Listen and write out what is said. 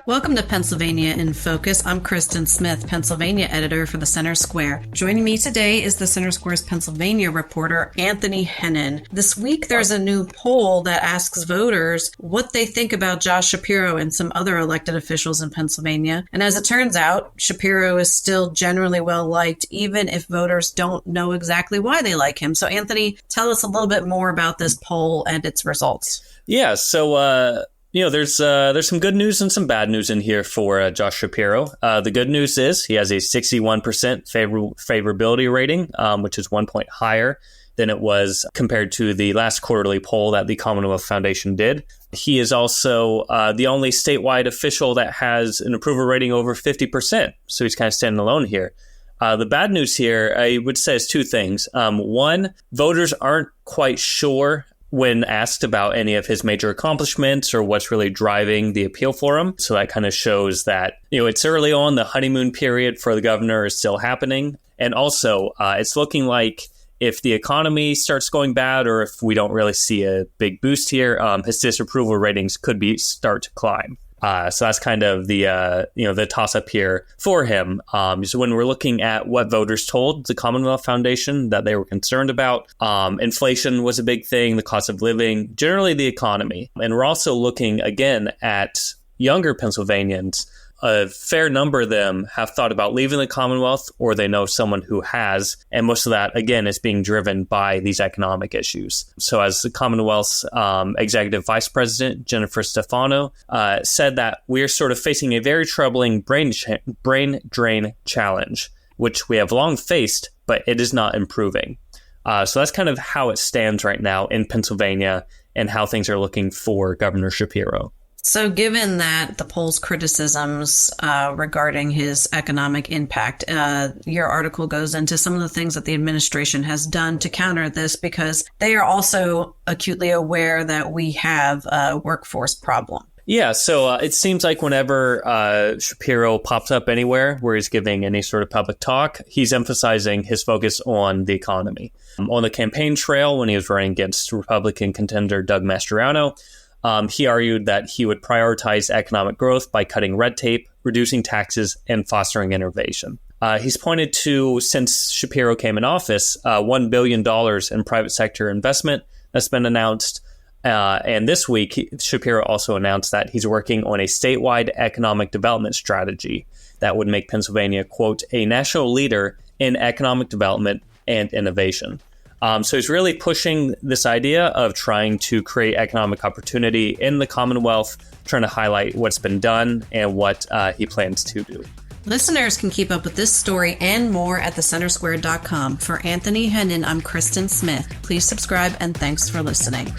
Welcome to Pennsylvania in Focus. I'm Kristen Smith, Pennsylvania editor for the Center Square. Joining me today is the Center Square's Pennsylvania reporter, Anthony Hennin. This week, there's a new poll that asks voters what they think about Josh Shapiro and some other elected officials in Pennsylvania. And as it turns out, Shapiro is still generally well-liked, even if voters don't know exactly why they like him. So, Anthony, tell us a little bit more about this poll and its results. Yeah, so there's some good news and some bad news in here for Josh Shapiro. The good news is he has a 61% favorability rating, which is 1 point higher than it was compared to the last quarterly poll that the Commonwealth Foundation did. He is also the only statewide official that has an approval rating over 50%, so he's kind of standing alone here. The bad news here, I would say, is two things. One, voters aren't quite sure when asked about any of his major accomplishments or what's really driving the appeal for him. So that kind of shows that, it's early on. The honeymoon period for the governor is still happening. And also, it's looking like if the economy starts going bad or if we don't really see a big boost here, his disapproval ratings could start to climb. So that's kind of the toss-up here for him. So when we're looking at what voters told the Commonwealth Foundation that they were concerned about, inflation was a big thing, the cost of living, generally the economy. And we're also looking, again, at younger Pennsylvanians. A fair number of them have thought about leaving the Commonwealth, or they know someone who has. And most of that, again, is being driven by these economic issues. So as the Commonwealth's executive vice president, Jennifer Stefano, said that we're sort of facing a very troubling brain drain challenge, which we have long faced, but it is not improving. So that's kind of how it stands right now in Pennsylvania and how things are looking for Governor Shapiro. So given that the poll's criticisms regarding his economic impact, your article goes into some of the things that the administration has done to counter this, because they are also acutely aware that we have a workforce problem. Yeah, so it seems like whenever Shapiro pops up anywhere where he's giving any sort of public talk, he's emphasizing his focus on the economy. On the campaign trail, when he was running against Republican contender Doug Mastriano, he argued that he would prioritize economic growth by cutting red tape, reducing taxes, and fostering innovation. He's pointed to, since Shapiro came in office, $1 billion in private sector investment that's been announced. And this week, Shapiro also announced that he's working on a statewide economic development strategy that would make Pennsylvania, quote, a national leader in economic development and innovation. So he's really pushing this idea of trying to create economic opportunity in the Commonwealth, trying to highlight what's been done and what he plans to do. Listeners can keep up with this story and more at thecentersquare.com. For Anthony Hennin, I'm Kristen Smith. Please subscribe and thanks for listening.